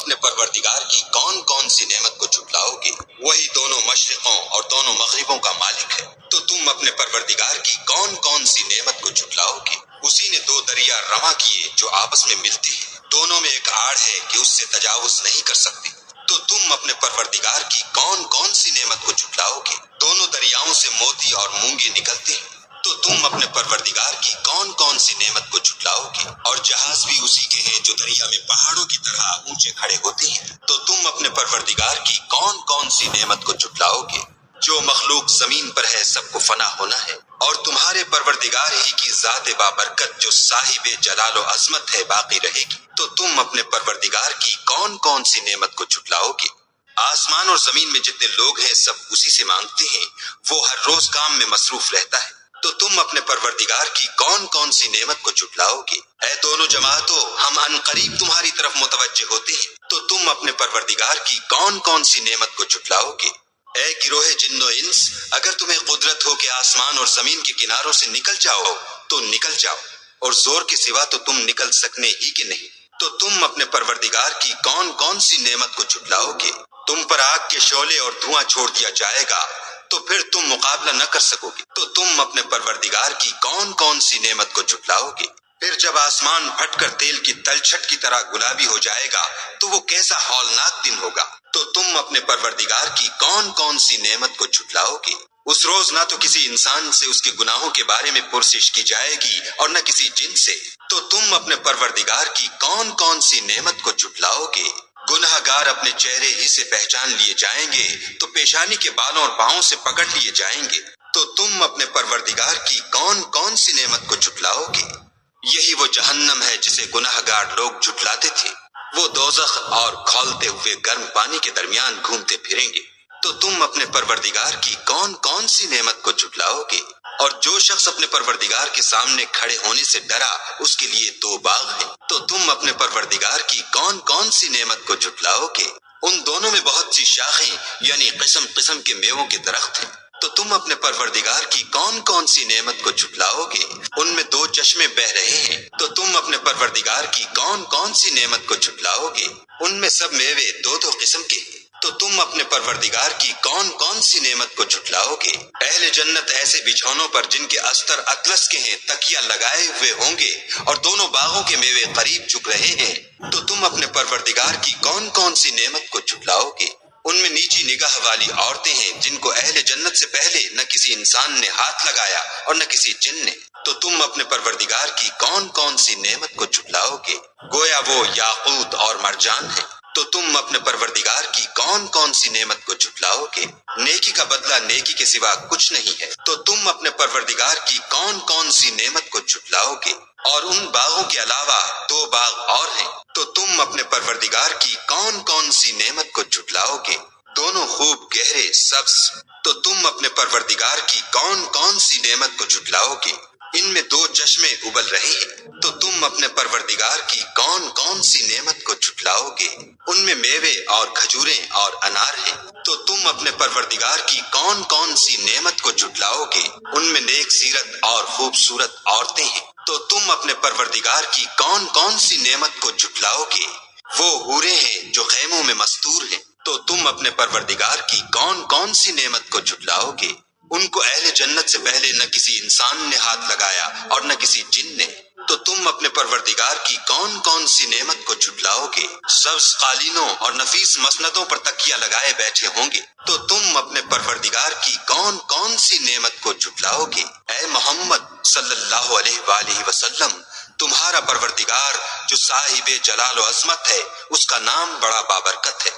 اپنے پروردگار کی کون کون سی نعمت کو جھٹلاؤ گے؟ وہی دونوں مشرقوں اور دونوں مغربوں کا مالک ہے، تو تم اپنے پروردگار کی کون کون سی نعمت کو جھٹلاؤ گے؟ اسی نے دو دریا رواں کیے جو آپس میں ملتے ہیں، دونوں میں ایک آڑ ہے کہ اس سے تجاوز نہیں کر سکتے، تو تم اپنے پروردگار کی کون کون سی نعمت کو جھٹلاؤ گے؟ دونوں دریاؤں سے موتی اور مونگے نکلتے ہیں، تو تم اپنے پروردگار کی کون کون سی نعمت کو جھٹلاؤ گے؟ اور جہاز بھی اسی کے ہیں جو دریا میں پہاڑوں کی طرح اونچے کھڑے ہوتے ہیں، تو تم اپنے پروردگار کی کون کون سی نعمت کو جھٹلاؤ گے؟ جو مخلوق زمین پر ہے سب کو فنا ہونا ہے، اور تمہارے پروردگار ہی کی ذات بابرکت جو صاحب جلال و عظمت ہے باقی رہے گی، تو تم اپنے پروردگار کی کون کون سی نعمت کو جھٹلاؤ گے؟ آسمان اور زمین میں جتنے لوگ ہیں سب اسی سے مانگتے ہیں، وہ ہر روز کام میں مصروف رہتا ہے، تو تم اپنے پروردگار کی کون کون سی نعمت کو جھٹلاؤ گے؟ اے دونوں جماعتوں، ہم ان قریب تمہاری طرف متوجہ ہوتے ہیں، تو تم اپنے پروردگار کی کون کون سی نعمت کو جھٹلاؤ گے؟ اے گروہ جن و انس، اگر تمہیں قدرت ہو کہ آسمان اور زمین کے کناروں سے نکل جاؤ تو نکل جاؤ، اور زور کے سوا تو تم نکل سکنے ہی کہ نہیں، تو تم اپنے پروردگار کی کون کون سی نعمت کو جھٹلاؤ گے؟ تم پر آگ کے شعلے اور دھواں چھوڑ دیا جائے گا تو پھر تم مقابلہ نہ کر سکو گے، تو تم اپنے پروردگار کی کون کون سی نعمت کو جھٹلاؤ گے؟ پھر جب آسمان پھٹ کر تیل کی تلچھٹ کی طرح گلابی ہو جائے گا تو وہ کیسا ہولناک دن ہوگا، تو تم اپنے پروردگار کی کون کون سی نعمت کو جھٹلاؤ گے؟ اس روز نہ تو کسی انسان سے اس کے گناہوں کے بارے میں پرسش کی جائے گی اور نہ کسی جن سے، تو تم اپنے پروردگار کی کون کون سی نعمت کو جھٹلاؤ گے؟ گناہ گار اپنے چہرے ہی سے پہچان لیے جائیں گے تو پیشانی کے بالوں اور پاؤں سے پکڑ لیے جائیں گے، تو تم اپنے پروردگار کی کون کون سی نعمت کو جھٹلاؤ گے؟ یہی وہ جہنم ہے جسے گناہ گار لوگ جھٹلاتے تھے، وہ دوزخ اور کھولتے ہوئے گرم پانی کے درمیان گھومتے پھریں گے، تو تم اپنے پروردگار کی کون کون سی نعمت کو جھٹلاؤ گے؟ اور جو شخص اپنے پروردگار کے سامنے کھڑے ہونے سے ڈرا اس کے لیے دو باغ ہیں، تو تم اپنے پروردگار کی کون کون سی نعمت کو جھٹلاؤ گے؟ ان دونوں میں بہت سی شاخیں یعنی قسم قسم کے میووں کے درخت ہیں، تو تم اپنے پروردگار کی کون کون سی نعمت کو جھٹلاؤ گے؟ ان میں دو چشمے بہ رہے ہیں، تو تم اپنے پروردگار کی کون کون سی نعمت کو جھٹلاؤ گے؟ ان میں سب میوے دو دو قسم کے ہیں، تو تم اپنے پروردگار کی کون کون سی نعمت کو جھٹلاؤ گے؟ اہل جنت ایسے بچھونوں پر جن کے استر اطلس کے ہیں تکیہ لگائے ہوئے ہوں گے، اور دونوں باغوں کے میوے قریب جھک رہے ہیں، تو تم اپنے پروردگار کی کون کون سی نعمت کو جھٹلاؤ گے؟ ان میں نیچی نگاہ والی عورتیں ہیں جن کو اہل جنت سے پہلے نہ کسی انسان نے ہاتھ لگایا اور نہ کسی جن نے، تو تم اپنے پروردگار کی کون کون سی نعمت کو جھٹلاؤ گے؟ گویا وہ یاقوت اور مرجان ہے، تو تم اپنے پروردگار کی کون کون سی نعمت کو جھٹلاؤ گے؟ نیکی کا بدلہ نیکی کے سوا کچھ نہیں ہے، تو تم اپنے پروردگار کی کون کون سی نعمت کو جھٹلاؤ گے؟ اور ان باغوں کے علاوہ دو باغ اور ہیں، تو تم اپنے پروردگار کی کون کون سی نعمت کو جھٹلاؤ گے؟ دونوں خوب گہرے سبز، تو تم اپنے پروردگار کی کون کون سی نعمت کو جھٹلاؤ گے؟ ان میں دو چشمے ابل رہے ہیں، تو تم اپنے پروردگار کی کون کون سی نعمت کو جھٹلاؤ گے؟ ان میں میوے اور کھجوریں اور انار ہیں، تو تم اپنے پروردگار کی کون کون سی نعمت کو جھٹلاؤ گے؟ ان میں نیک سیرت اور خوبصورت عورتیں ہیں، تو تم اپنے پروردگار کی کون کون سی نعمت کو جھٹلاؤ گے؟ وہ حوریں ہیں جو خیموں میں مستور ہیں، تو تم اپنے پروردگار کی کون کون سی نعمت کو جھٹلاؤ گے؟ ان کو اہل جنت سے پہلے نہ کسی انسان نے ہاتھ لگایا اور نہ کسی جن نے، تو تم اپنے پروردگار کی کون کون سی نعمت کو جھٹلاؤ گے؟ سبز قالینوں اور نفیس مسندوں پر تکیہ لگائے بیٹھے ہوں گے، تو تم اپنے پروردگار کی کون کون سی نعمت کو جھٹلاؤ گے؟ اے محمد صلی اللہ علیہ وآلہ وسلم، تمہارا پروردگار جو صاحب جلال و عظمت ہے اس کا نام بڑا بابرکت ہے،